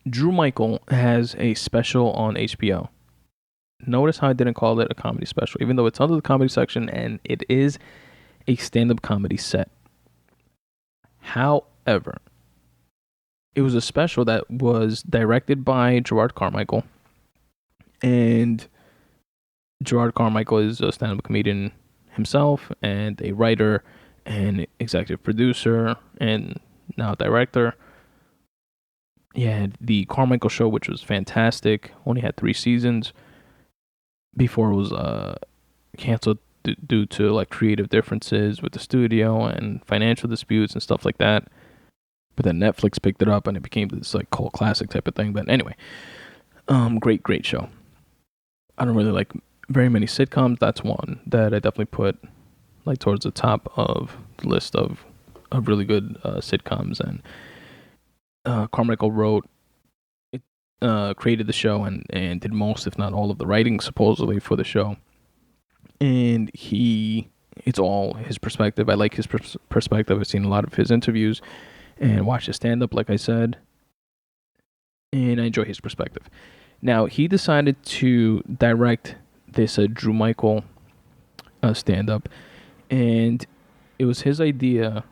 Drew Michael has a special on HBO. Notice how I didn't call it a comedy special, even though it's under the comedy section and it is a stand-up comedy set. However, it was a special that was directed by Gerard Carmichael, and Gerard Carmichael is a stand-up comedian himself and a writer and executive producer and now director. He had the Carmichael Show, which was fantastic. Only had 3 seasons before it was canceled due to like creative differences with the studio and financial disputes and stuff like that. But then Netflix picked it up and it became this like cult classic type of thing. But anyway, great show. I don't really like very many sitcoms. That's one that I definitely put like towards the top of the list of really good sitcoms. And Carmichael wrote it, created the show and did most, if not all, of the writing supposedly for the show. And it's all his perspective. I like his perspective. I've seen a lot of his interviews and watched his stand-up, like I said, and I enjoy his perspective. Now, he decided to direct this Drew Michael stand-up, and it was his idea,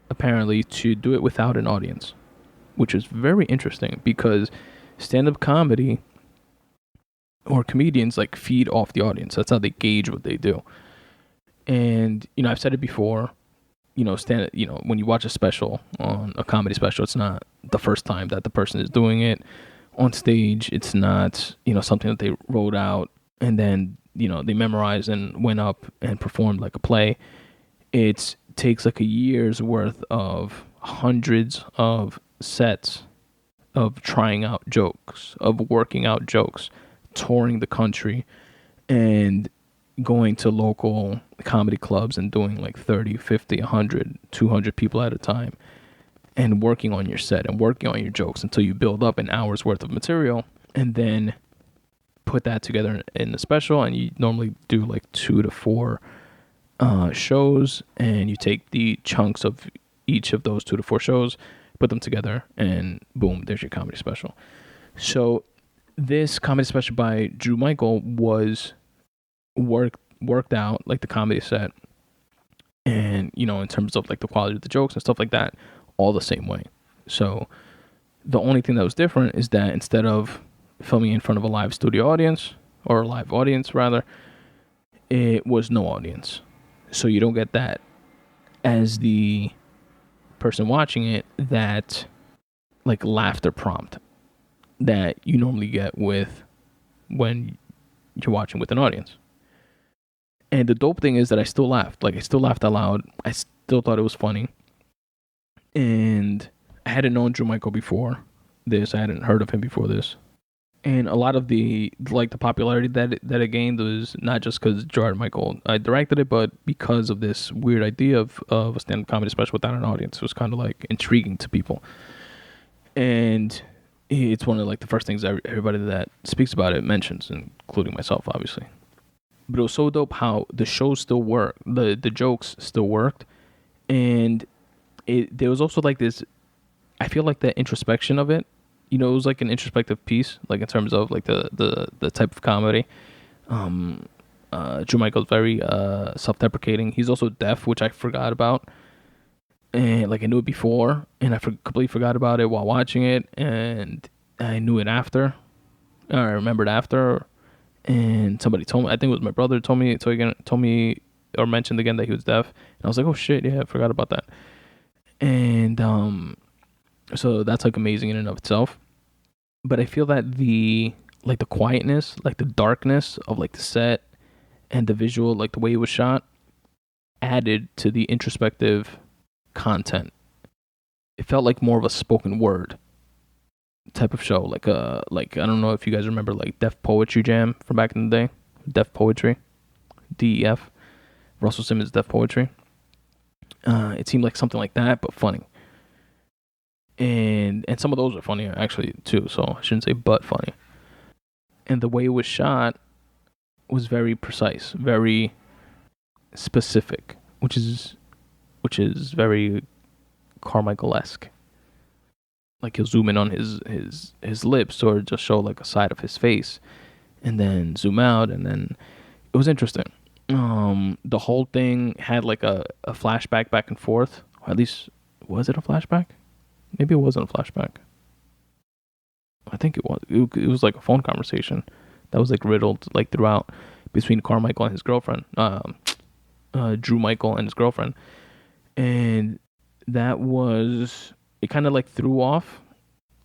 apparently, to do it without an audience, which is very interesting because stand-up comedy or comedians like feed off the audience. That's how they gauge what they do. And, I've said it before, when you watch a special, on a comedy special, it's not the first time that the person is doing it on stage. It's not, something that they wrote out and then, they memorized and went up and performed like a play. It takes like a year's worth of hundreds of sets of trying out jokes, of working out jokes, touring the country and going to local comedy clubs and doing like 30, 50, 100, 200 people at a time and working on your set and working on your jokes until you build up an hour's worth of material and then put that together in a special. And you normally do like 2 to 4 shows, and you take the chunks of each of those 2 to 4 shows, put them together, and boom, there's your comedy special. So this comedy special by Drew Michael was worked out like the comedy set, and in terms of like the quality of the jokes and stuff like that, all the same way. So the only thing that was different is that instead of filming in front of a live studio audience, or a live audience rather, it was no audience. So you don't get that as the person watching it, that like laughter prompt that you normally get with when you're watching with an audience. And the dope thing is that I still laughed. Like, I still laughed out loud. I still thought it was funny. And I hadn't known Drew Michael before this. I hadn't heard of him before this. And a lot of the popularity that it gained was not just because Gerard Michael directed it, but because of this weird idea of a stand-up comedy special without an audience. It was kind of like intriguing to people. And it's one of like the first things everybody that speaks about it mentions, including myself, obviously. But it was so dope how the show still worked, the jokes still worked, and there was also like this, I feel like the introspection of it, it was like an introspective piece, like in terms of like the type of comedy. Drew Michael's very self-deprecating. He's also deaf, which I forgot about, and like I knew it before, and I completely forgot about it while watching it, and I knew it after. I remembered after. And somebody told me, I think it was my brother, told me or mentioned again that he was deaf. And I was like, oh shit, yeah, I forgot about that. And so that's like amazing in and of itself. But I feel that the quietness, like the darkness of like the set and the visual, like the way it was shot, added to the introspective content. It felt like more of a spoken word type of show, like I don't know if you guys remember like Def Poetry Jam from back in the day. Def Poetry, DEF, Russell Simmons' Def Poetry. It seemed like something like that, but funny. And some of those are funny actually too, so I shouldn't say but funny. And the way it was shot was very precise, very specific, which is very Carmichael-esque. like he'll zoom in on his lips or just show like a side of his face, and then zoom out, and then it was interesting. The whole thing had like a flashback back and forth. Or at least, was it a flashback? Maybe it wasn't a flashback. I think it was. It was like a phone conversation that was like riddled like throughout between Carmichael and his girlfriend, Drew Michael and his girlfriend, and that was, it kind of like threw off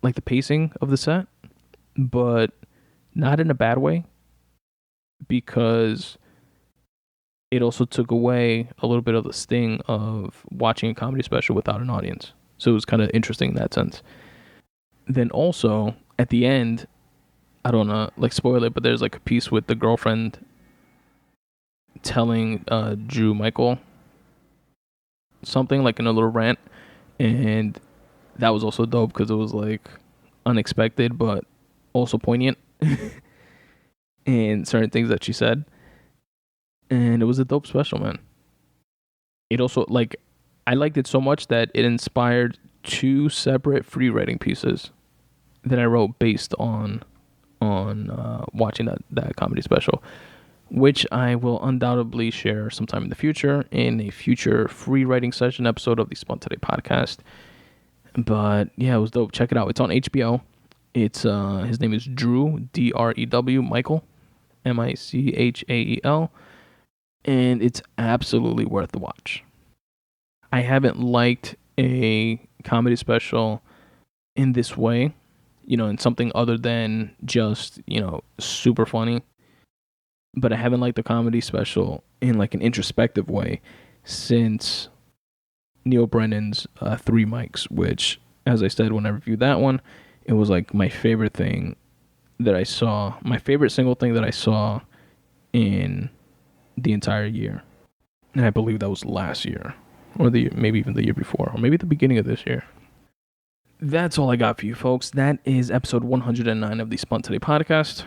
like the pacing of the set, but not in a bad way, because it also took away a little bit of the sting of watching a comedy special without an audience. So it was kind of interesting in that sense. Then also at the end, I don't know, like spoil it, but there's like a piece with the girlfriend telling Drew Michael something like in a little rant, and that was also dope because it was like unexpected but also poignant and certain things that she said, and it was a dope special, man. It also, like, I liked it so much that it inspired 2 separate free writing pieces that I wrote based on watching that comedy special, which I will undoubtedly share sometime in the future in a future free writing session episode of the Spun Today podcast. But yeah, it was dope. Check it out. It's on HBO. It's his name is Drew, Drew Michael, Michael, and it's absolutely worth the watch. I haven't liked a comedy special in this way, in something other than just, super funny. But I haven't liked the comedy special in like an introspective way since Neil Brennan's 3 Mics, which, as I said when I reviewed that one, it was like my favorite thing that I saw, my favorite single thing that I saw in the entire year. And I believe that was last year, or maybe even the year before, or maybe the beginning of this year. That's all I got for you folks. That is episode 109 of the Spun Today podcast.